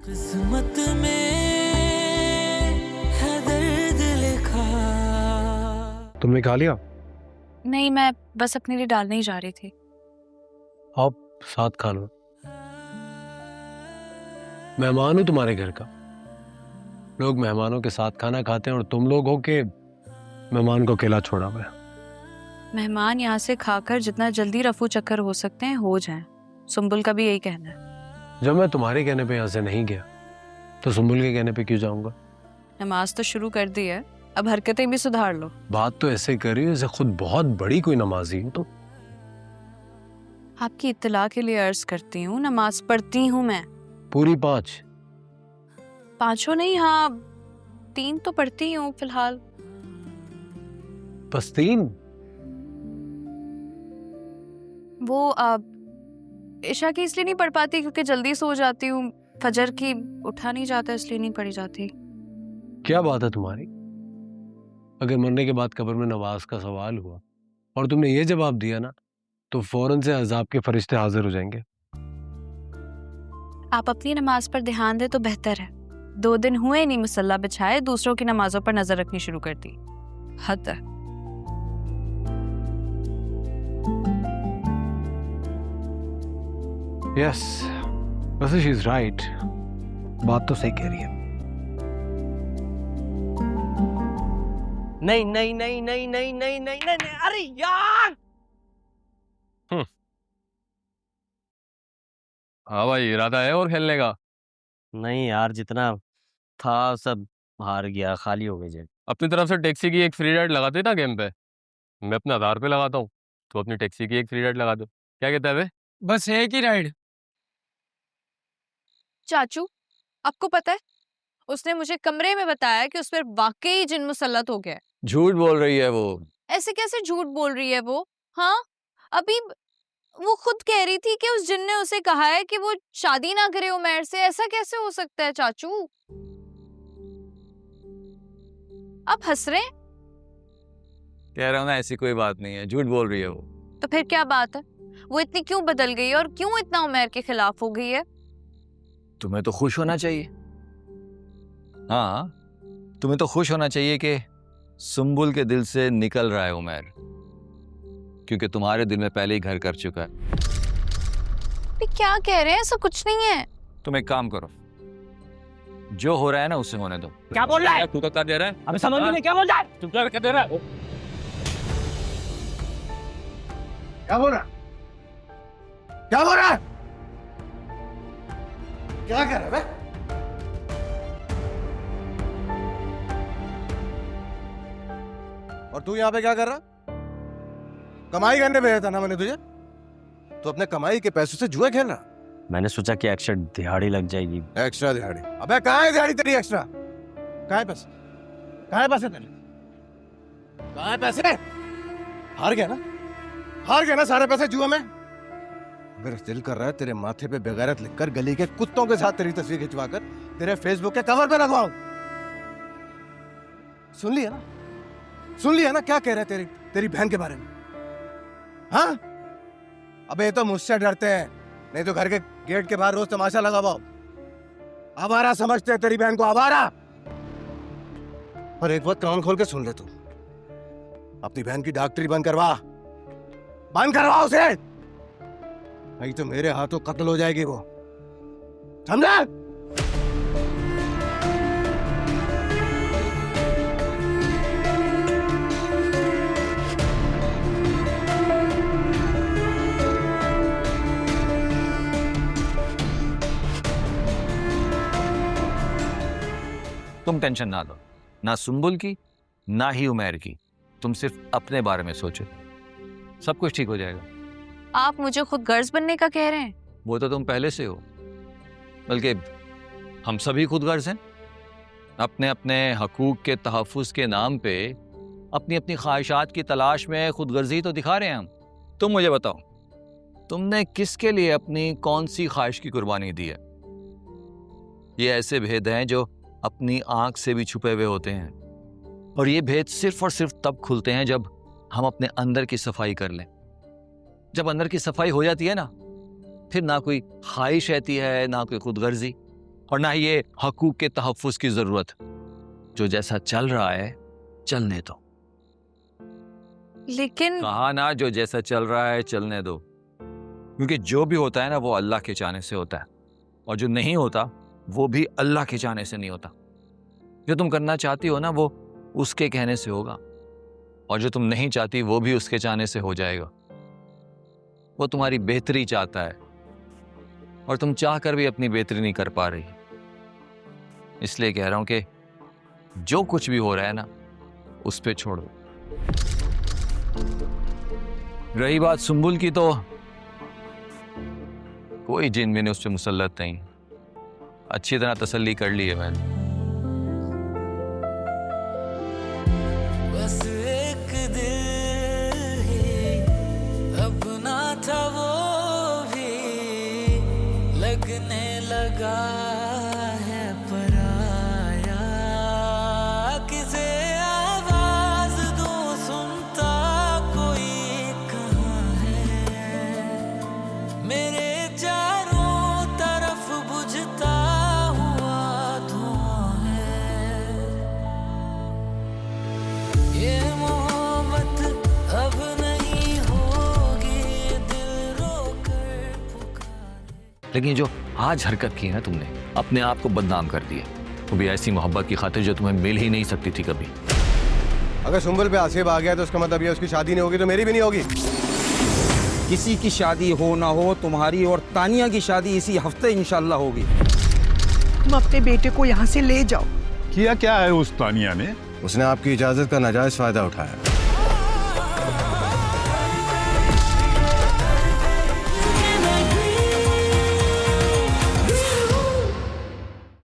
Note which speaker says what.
Speaker 1: किस्मत में है दर्द लिखा।
Speaker 2: तुमने खा लिया?
Speaker 3: नहीं, मैं बस अपने लिए डालने ही जा रही थी।
Speaker 2: आप साथ खा लो। मेहमान हूं तुम्हारे घर का। लोग मेहमानों के साथ खाना खाते हैं और तुम लोग हो के मेहमान को अकेला छोड़ा हुआ है।
Speaker 3: मेहमान यहाँ से खाकर जितना जल्दी रफू चक्कर हो सकते हैं हो जाएं। सुंबुल का भी यही कहना है।
Speaker 2: जब मैं तुम्हारे कहने पे यहाँ से नहीं गया तो सुंबुल के कहने पे क्यों जाऊंगा?
Speaker 3: नमाज तो शुरू कर दी है, अब हरकतें भी सुधार लो।
Speaker 2: बात तो ऐसे कर रही हो जैसे खुद बहुत बड़ी कोई नमाजी हो। तो
Speaker 3: आपकी इत्तला के लिए अर्ज करती हूँ, नमाज पढ़ती हूँ मैं।
Speaker 2: पूरी 5?
Speaker 3: पांचों नहीं, हाँ 3 तो पढ़ती हूँ फिलहाल।
Speaker 2: बस 3?
Speaker 3: वो ईशा की इसलिए नहीं पढ़ पाती क्योंकि जल्दी सो जाती हूँ। फजर की उठा नहीं जाता इसलिए नहीं पढ़ी जाती।
Speaker 2: क्या बात है तुम्हारी? अगर मरने के बाद कब्र में नमाज का सवाल हुआ और तुमने ये जवाब दिया ना तो फौरन से अजाब के फरिश्ते हाजिर हो जाएंगे।
Speaker 3: आप अपनी नमाज पर ध्यान दे तो बेहतर है। 2 दिन हुए नहीं मुसल्ला बिछाए, दूसरों की नमाजों पर नजर रखनी शुरू कर दी। हद है।
Speaker 2: यस, वैसे शी इज राइट। बात तो सही कह रही है।
Speaker 4: नहीं नहीं नहीं नहीं नहीं नहीं नहीं नहीं नहीं, अरे यार!
Speaker 5: हाँ भाई, इरादा है और खेलने का?
Speaker 4: नहीं यार, जितना था सब हार गया, खाली हो गई जेब।
Speaker 5: अपनी तरफ से टैक्सी की एक फ्री राइड लगाते ना गेम पे। मैं अपने आधार पे लगाता हूँ, तो अपनी टैक्सी की एक फ्री राइड लगा दो। क्या कहता है बे?
Speaker 6: बस एक ही राइड।
Speaker 3: चाचू, आपको पता है उसने मुझे कमरे में बताया कि उस पर वाकई जिन मुसल्लत हो गया है।
Speaker 5: झूठ बोल रही है वो।
Speaker 3: ऐसे कैसे झूठ बोल रही है वो? हाँ, अभी वो खुद कह रही थी कि उस जिन ने उसे कहा है कि वो शादी ना करे उमैर से। ऐसा कैसे हो सकता है चाचू? आप हंस रहे हैं?
Speaker 5: कह रहा हूँ ना, ऐसी कोई बात नहीं है, झूठ बोल रही है वो।
Speaker 3: तो फिर क्या बात है? वो इतनी क्यों बदल गई है और क्यों इतना उमैर के खिलाफ हो गई है?
Speaker 7: तुम्हें तो खुश होना चाहिए। हाँ, तुम्हें तो खुश होना चाहिए कि सुंबुल के दिल से निकल रहा है उमैर, क्योंकि तुम्हारे दिल में पहले ही घर कर चुका है।
Speaker 3: भी क्या कह रहे हैं? ऐसा कुछ नहीं है।
Speaker 7: तुम एक काम करो, जो हो रहा है ना उसे होने दो।
Speaker 4: क्या बोल रहा है?
Speaker 5: तू क्या दे रहा है?
Speaker 4: अबे समझ नहीं, क्या बोल रहा है?
Speaker 5: तू क्या दे रहा है?
Speaker 6: क्या बोल रहा? क्या बोल रहा है? क्या कर रहा है? और तू यहाँ पे क्या कर रहा? कमाई करने भेजा था ना मैंने तुझे, तो अपने कमाई के पैसों से जुए खेल रहा।
Speaker 4: मैंने सोचा कि एक्स्ट्रा दिहाड़ी लग जाएगी।
Speaker 6: एक्स्ट्रा दिहाड़ी? अबे कहाँ है दिहाड़ी तेरी एक्स्ट्रा? कहाँ है पैसे? कहाँ है पैसे तेरे? कहाँ है पैसे? हार गया ना? हार गया ना सारे पैसे जुए में? मेरा दिल कर रहा है तेरे माथे पे बेगैरत लिखकर गली के कुत्तों के साथ तेरी तस्वीर खिंचवाकर तेरे फेसबुक के कवर पे लगवाऊं। सुन लिया ना? सुन लिया ना क्या कह रहा है तेरी बहन के बारे में? हाँ? अबे ये तो मुझसे डरते हैं, नहीं तो घर के गेट के बाहर रोज तमाशा लगाओ। आवारा समझते हैं तेरी बहन को, आवारा। और एक बात कान खोल के सुन ले तू, अपनी बहन की डॉक्टरी बंद करवा उसे, नहीं तो मेरे हाथों कत्ल हो जाएगी वो, समझा?
Speaker 7: तुम टेंशन ना लो, ना सुंबुल की ना ही उमैर की। तुम सिर्फ अपने बारे में सोचो, सब कुछ ठीक हो जाएगा।
Speaker 3: आप मुझे खुद गर्ज बनने का कह रहे हैं?
Speaker 7: वो तो तुम पहले से हो, बल्कि हम सभी खुदगर्ज हैं। अपने अपने हकूक के तहफ़्फ़ुज़ के नाम पे अपनी अपनी ख्वाहिशात की तलाश में खुदगर्जी तो दिखा रहे हैं हम। तुम मुझे बताओ, तुमने किसके लिए अपनी कौन सी ख्वाहिश की कुर्बानी दी है? ये ऐसे भेद हैं जो अपनी आंख से भी छुपे हुए होते हैं, और ये भेद सिर्फ और सिर्फ तब खुलते हैं जब हम अपने अंदर की सफाई कर लें। जब अंदर की सफाई हो जाती है ना, फिर ना कोई ख्वाहिश रहती है, ना कोई खुदगर्जी, और ना ही ये हकूक के तहफ़्फ़ुज़ की ज़रूरत। जो जैसा चल रहा है चलने दो।
Speaker 3: लेकिन
Speaker 7: कहा ना, जो जैसा चल रहा है चलने दो, क्योंकि जो भी होता है ना वो अल्लाह के चाहने से होता है, और जो नहीं होता वो भी अल्लाह के चाहने से नहीं होता। जो तुम करना चाहती हो ना वो उसके कहने से होगा, और जो तुम नहीं चाहती वो भी उसके चाहने से हो जाएगा। वो तुम्हारी बेहतरी चाहता है और तुम चाह कर भी अपनी बेहतरी नहीं कर पा रही। इसलिए कह रहा हूं कि जो कुछ भी हो रहा है ना उस पे छोड़ो। रही बात सुंबुल की, तो कोई जिन मैंने उस पर मुसल्लत नहीं, अच्छी तरह तसल्ली कर ली है मैंने।
Speaker 1: बस एक दिल ही अपना था, वो भी लगने लगा है पराया। किसे आवाज दूं सुनता कोई कहाँ है, मेरे चारों तरफ बुझता हुआ धुआं है। ये मोहब्बत अब नहीं होगी, दिल रोकर पुकारे।
Speaker 7: लेकिन जो आज हरकत की है ना तुमने, अपने आप को बदनाम कर दिया, वो भी ऐसी मोहब्बत की खातिर जो तुम्हें मिल ही नहीं सकती थी कभी।
Speaker 6: अगर सुंबुल पे आसिफ आ गया तो उसका मतलब ये उसकी शादी नहीं होगी तो मेरी भी नहीं होगी।
Speaker 8: किसी की शादी हो ना हो, तुम्हारी और तानिया की शादी इसी हफ्ते इंशाल्लाह होगी।
Speaker 9: तुम अपने बेटे को यहाँ से ले जाओ।
Speaker 10: किया क्या है उस तानिया ने?
Speaker 6: उसने आपकी इजाजत का नाजायज फायदा उठाया।